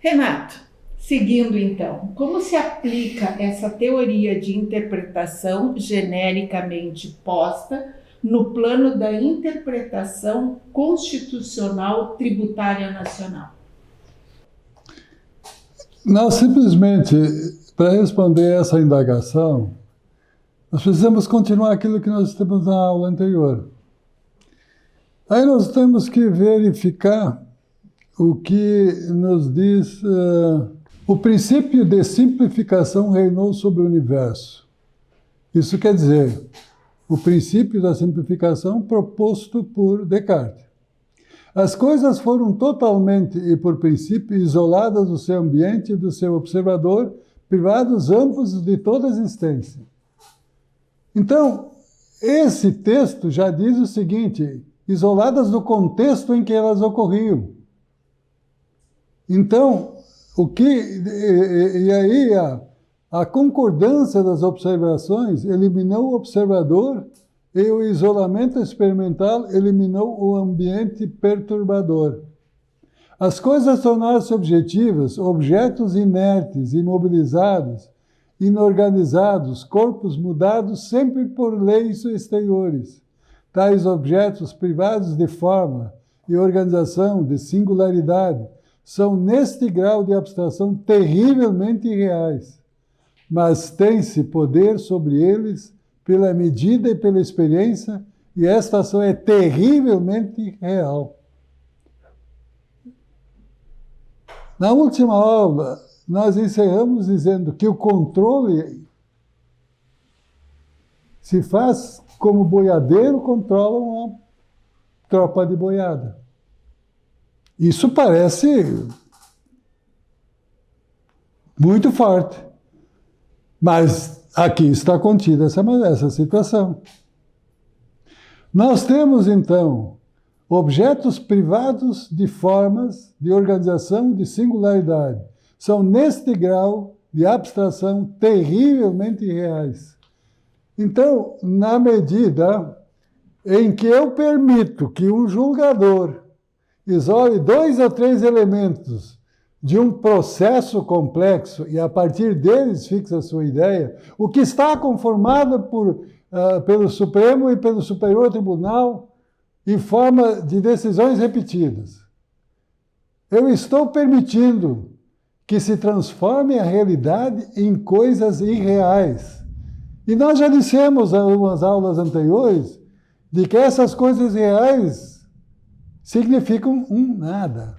Renato, seguindo então, como se aplica essa teoria de interpretação genericamente posta no plano da interpretação constitucional tributária nacional? Nós simplesmente, para responder essa indagação, nós precisamos continuar aquilo que nós temos na aula anterior. Aí nós temos que verificar o que nos diz o princípio de simplificação reinou sobre o universo. Isso quer dizer, o princípio da simplificação proposto por Descartes. As coisas foram totalmente e por princípio isoladas do seu ambiente e do seu observador, privados ambos de toda existência. Então, esse texto já diz o seguinte, isoladas do contexto em que elas ocorriam. Então, a concordância das observações eliminou o observador e o isolamento experimental eliminou o ambiente perturbador. As coisas tornaram-se objetivas, objetos inertes, imobilizados, inorganizados, corpos mudados sempre por leis exteriores. Tais objetos privados de forma e organização, de singularidade, são neste grau de abstração terrivelmente irreais, mas tem-se poder sobre eles pela medida e pela experiência, e esta ação é terrivelmente real. Na última aula, nós encerramos dizendo que o controle se faz como boiadeiro controla uma tropa de boiada. Isso parece muito forte, mas aqui está contida essa situação. Nós temos, então, objetos privados de formas, de organização, de singularidade. São neste grau de abstração terrivelmente reais. Então, na medida em que eu permito que um julgador isole 2 ou 3 elementos de um processo complexo e a partir deles fixa a sua ideia, o que está conformado pelo Supremo e pelo Superior Tribunal em forma de decisões repetidas. Eu estou permitindo que se transforme a realidade em coisas irreais. E nós já dissemos em algumas aulas anteriores de que essas coisas reais significam um nada.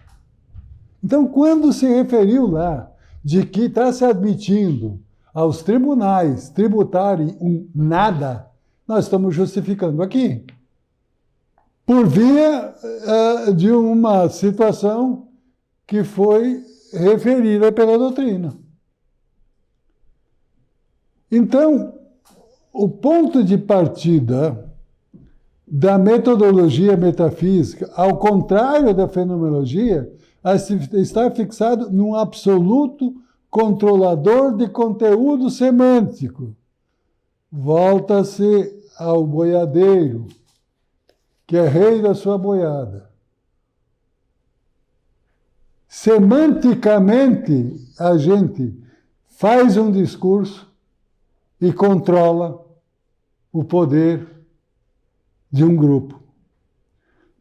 Então, quando se referiu lá de que está se admitindo aos tribunais tributarem um nada, nós estamos justificando aqui. Por via de uma situação que foi referida pela doutrina. Então, o ponto de partida da metodologia metafísica, ao contrário da fenomenologia, está fixado num absoluto controlador de conteúdo semântico. Volta-se ao boiadeiro, que é rei da sua boiada. Semanticamente, a gente faz um discurso e controla o poder de um grupo.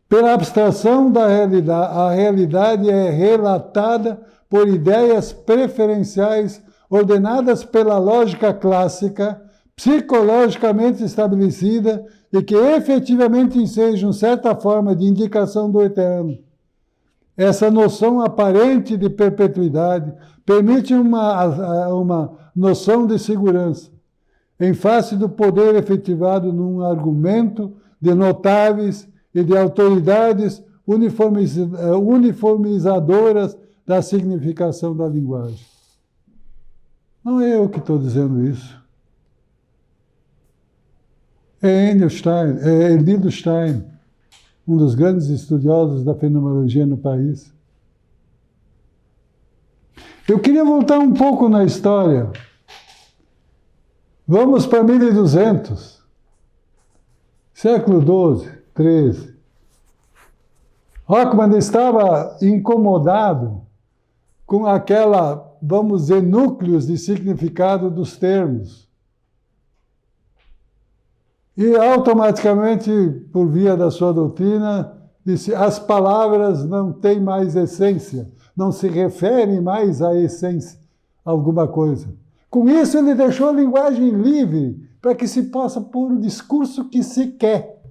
Pela abstração da realidade, a realidade é relatada por ideias preferenciais ordenadas pela lógica clássica, psicologicamente estabelecida e que efetivamente ensejam certa forma de indicação do eterno. Essa noção aparente de perpetuidade permite uma noção de segurança, em face do poder efetivado num argumento de notáveis e de autoridades uniformizadoras da significação da linguagem. Não é eu que estou dizendo isso. É Lindo Stein, um dos grandes estudiosos da fenomenologia no país. Eu queria voltar um pouco na história. Vamos para 1200, século XII, XIII. Rockman estava incomodado com aquela, vamos dizer, núcleos de significado dos termos. E automaticamente, por via da sua doutrina, disse: as palavras não têm mais essência, não se referem mais à essência, a alguma coisa. Com isso, ele deixou a linguagem livre para que se possa pôr o discurso que se quer.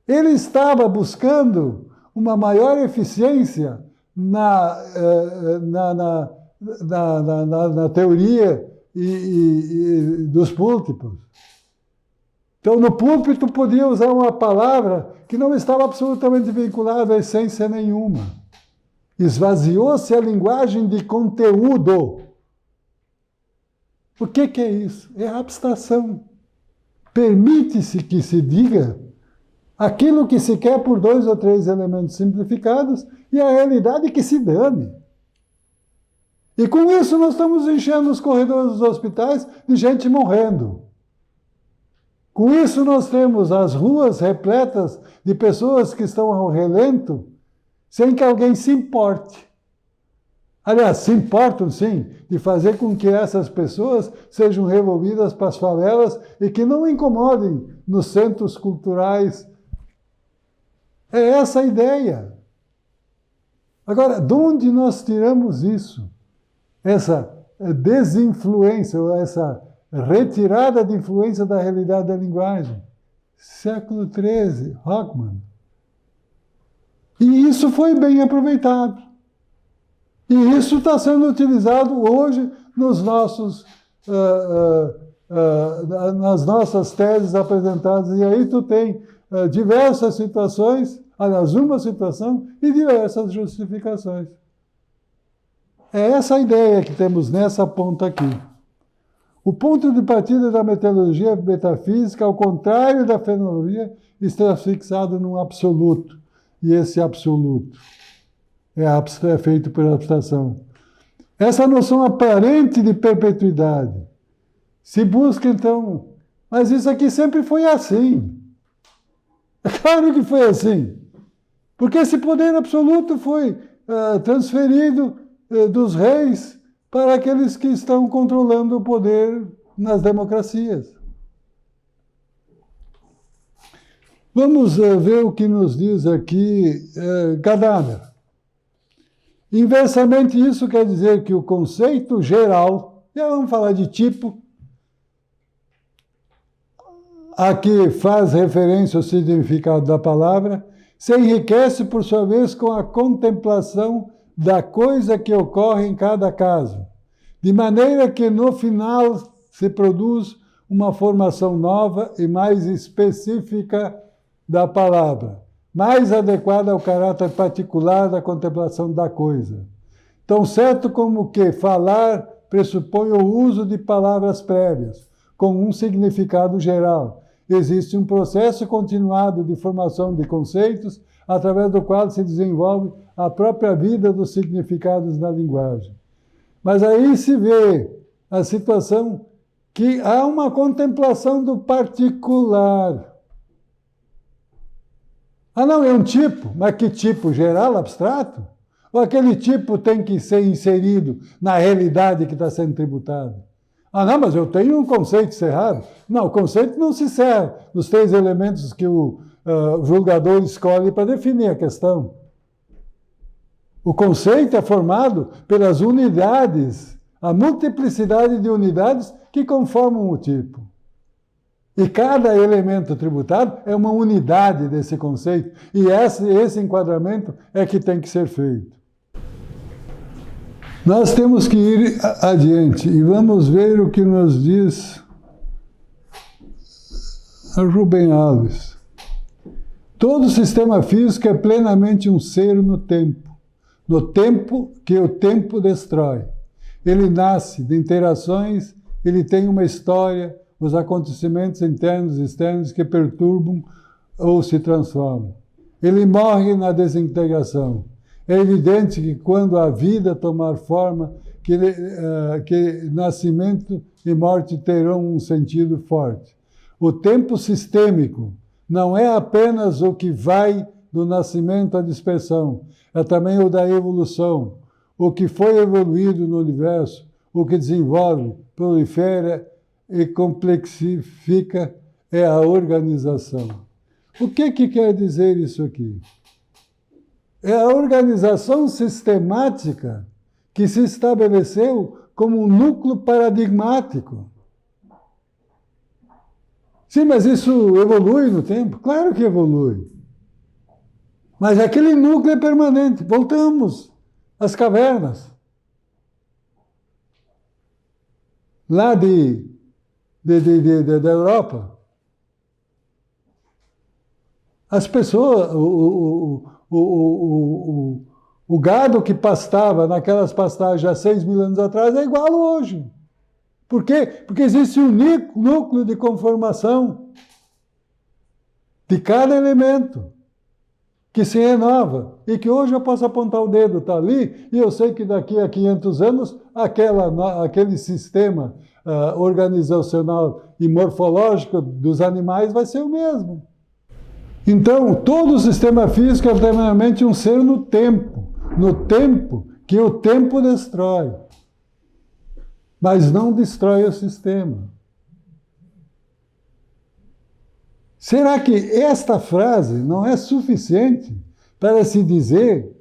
Ele estava buscando uma maior eficiência na teoria dos púlpitos. Então, no púlpito, podia usar uma palavra que não estava absolutamente vinculada a essência nenhuma. Esvaziou-se a linguagem de conteúdo. O que é isso? É abstração. Permite-se que se diga aquilo que se quer por 2 ou 3 elementos simplificados e a realidade que se dane. E com isso nós estamos enchendo os corredores dos hospitais de gente morrendo. Com isso nós temos as ruas repletas de pessoas que estão ao relento sem que alguém se importe. Aliás, se importam, sim, de fazer com que essas pessoas sejam removidas para as favelas e que não incomodem nos centros culturais. É essa a ideia. Agora, de onde nós tiramos isso? Essa desinfluência, ou essa retirada de influência da realidade da linguagem? Século XIII, Hockman. E isso foi bem aproveitado. E isso está sendo utilizado hoje nos nas nossas teses apresentadas. E aí tu tem diversas situações, aliás, uma situação e diversas justificações. É essa a ideia que temos nessa ponta aqui. O ponto de partida da metodologia metafísica, ao contrário da fenomenologia, está fixado num absoluto. E esse absoluto é feito pela abstração. Essa noção aparente de perpetuidade se busca, então, mas isso aqui sempre foi assim. É claro que foi assim. Porque esse poder absoluto foi transferido dos reis para aqueles que estão controlando o poder nas democracias. Vamos ver o que nos diz aqui Gadamer. Inversamente, isso quer dizer que o conceito geral, já vamos falar de tipo, a que faz referência ao significado da palavra, se enriquece, por sua vez, com a contemplação da coisa que ocorre em cada caso, de maneira que, no final, se produz uma formação nova e mais específica da palavra, mais adequada ao caráter particular da contemplação da coisa. Tão certo como que falar pressupõe o uso de palavras prévias, com um significado geral. Existe um processo continuado de formação de conceitos, através do qual se desenvolve a própria vida dos significados da linguagem. Mas aí se vê a situação que há uma contemplação do particular. Ah, não, é um tipo, mas que tipo? Geral, abstrato? Ou aquele tipo tem que ser inserido na realidade que está sendo tributada? Ah, não, mas eu tenho um conceito cerrado. Não, o conceito não se cerra nos 3 elementos que o julgador escolhe para definir a questão. O conceito é formado pelas unidades, a multiplicidade de unidades que conformam o tipo. E cada elemento tributado é uma unidade desse conceito. E esse enquadramento é que tem que ser feito. Nós temos que ir adiante e vamos ver o que nos diz Rubem Alves. Todo sistema físico é plenamente um ser no tempo que o tempo destrói. Ele nasce de interações, ele tem uma história, os acontecimentos internos e externos que perturbam ou se transformam. Ele morre na desintegração. É evidente que quando a vida tomar forma, que nascimento e morte terão um sentido forte. O tempo sistêmico não é apenas o que vai do nascimento à dispersão, é também o da evolução, o que foi evoluído no universo, o que desenvolve, prolifera e complexifica é a organização. O que quer dizer isso aqui? É a organização sistemática que se estabeleceu como um núcleo paradigmático. Sim, mas isso evolui no tempo? Claro que evolui. Mas aquele núcleo é permanente. Voltamos às cavernas. Lá da Europa. As pessoas, o gado que pastava naquelas pastagens há 6.000 anos atrás é igual hoje. Por quê? Porque existe um núcleo de conformação de cada elemento que se renova e que hoje eu posso apontar o dedo, está ali, e eu sei que daqui a 500 anos aquele sistema organizacional e morfológico dos animais vai ser o mesmo. Então, todo o sistema físico é verdadeiramente um ser no tempo que o tempo destrói, mas não destrói o sistema. Será que esta frase não é suficiente para se dizer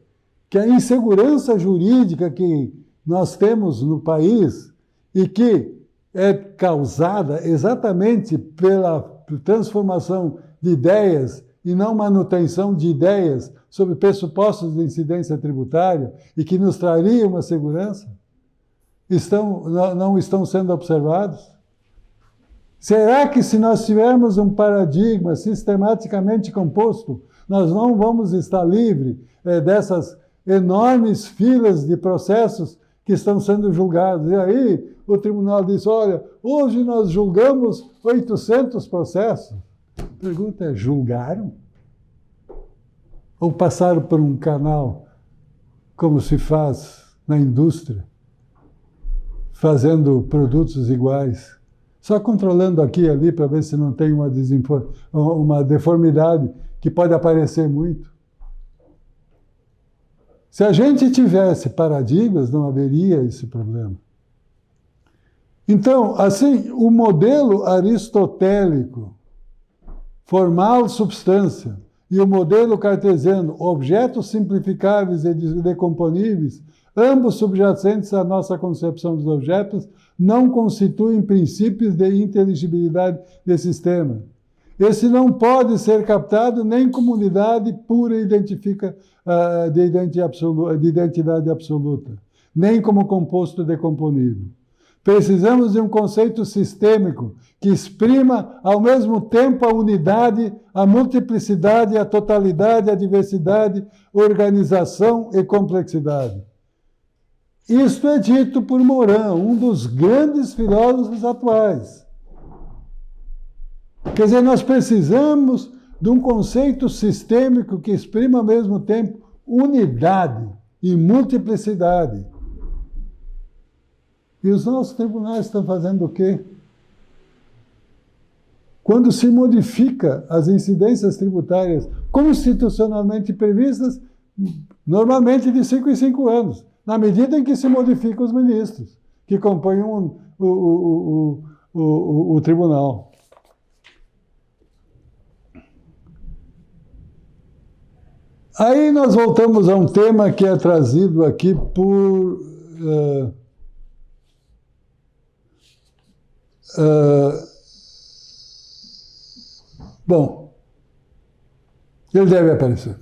que a insegurança jurídica que nós temos no país e que é causada exatamente pela transformação de ideias e não manutenção de ideias sobre pressupostos de incidência tributária e que nos traria uma segurança, não estão sendo observados? Será que se nós tivermos um paradigma sistematicamente composto, nós não vamos estar livres dessas enormes filas de processos que estão sendo julgados? E aí o tribunal diz, olha, hoje nós julgamos 800 processos. A pergunta é, julgaram? Ou passaram por um canal, como se faz na indústria, fazendo produtos iguais, só controlando aqui e ali para ver se não tem uma deformidade que pode aparecer muito? Se a gente tivesse paradigmas, não haveria esse problema. Então, assim, o modelo aristotélico, formal substância, e o modelo cartesiano, objetos simplificáveis e decomponíveis, ambos subjacentes à nossa concepção dos objetos, não constituem princípios de inteligibilidade de sistema. Esse não pode ser captado nem como unidade pura de identidade absoluta, nem como composto decomponível. Precisamos de um conceito sistêmico que exprima ao mesmo tempo a unidade, a multiplicidade, a totalidade, a diversidade, organização e complexidade. Isto é dito por Morin, um dos grandes filósofos atuais. Quer dizer, nós precisamos de um conceito sistêmico que exprima ao mesmo tempo unidade e multiplicidade. E os nossos tribunais estão fazendo o quê? Quando se modifica as incidências tributárias constitucionalmente previstas, normalmente de 5 em 5 anos, na medida em que se modificam os ministros que compõem o tribunal. Aí nós voltamos a um tema que é trazido aqui por... bom, ele deve aparecer.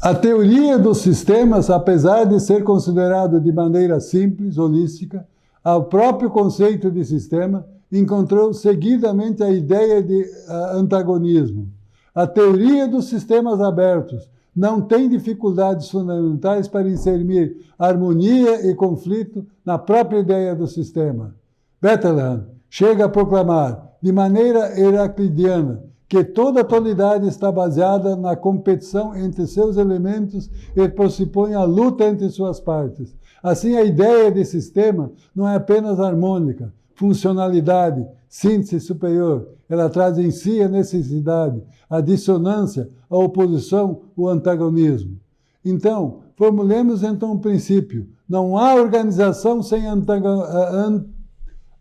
A teoria dos sistemas, apesar de ser considerado de maneira simples, holística, o próprio conceito de sistema encontrou seguidamente a ideia de antagonismo. A teoria dos sistemas abertos não tem dificuldades fundamentais para inserir harmonia e conflito na própria ideia do sistema. Bettelheim chega a proclamar, de maneira heraclidiana, que toda a totalidade está baseada na competição entre seus elementos e pressupõe a luta entre suas partes. Assim, a ideia de sistema não é apenas harmônica, funcionalidade, síntese superior. Ela traz em si a necessidade, a dissonância, a oposição, o antagonismo. Então, formulemos então um princípio. Não há organização sem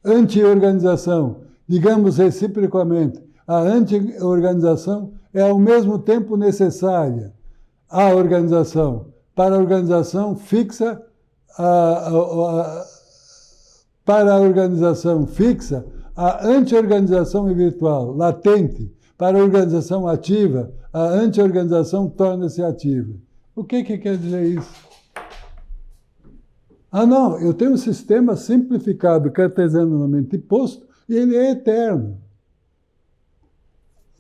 anti-organização. Digamos reciprocamente, a anti-organização é ao mesmo tempo necessária à organização. Para a organização fixa, para a organização fixa, a anti-organização é virtual, latente. Para a organização ativa, a anti-organização torna-se ativa. O que quer dizer isso? Ah, não, eu tenho um sistema simplificado, cartesianamente posto, e ele é eterno.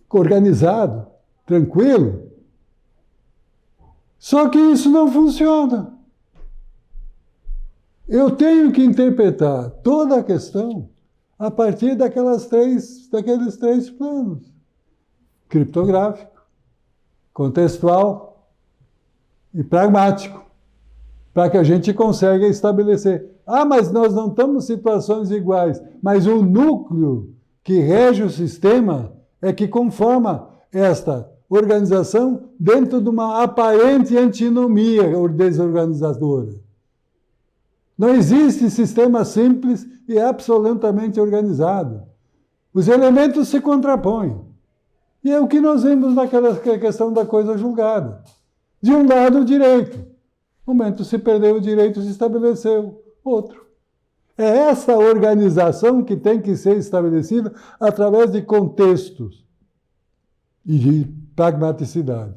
Organizado, tranquilo. Só que isso não funciona. Eu tenho que interpretar toda a questão a partir daqueles três planos. Criptográfico, contextual e pragmático, para que a gente consiga estabelecer. Ah, mas nós não estamos em situações iguais, mas o núcleo que rege o sistema é que conforma esta organização dentro de uma aparente antinomia desorganizadora. Não existe sistema simples e absolutamente organizado. Os elementos se contrapõem. E é o que nós vemos naquela questão da coisa julgada. De um lado, o direito. No momento se perdeu o direito, se estabeleceu outro. É essa organização que tem que ser estabelecida através de contextos e de pragmaticidade.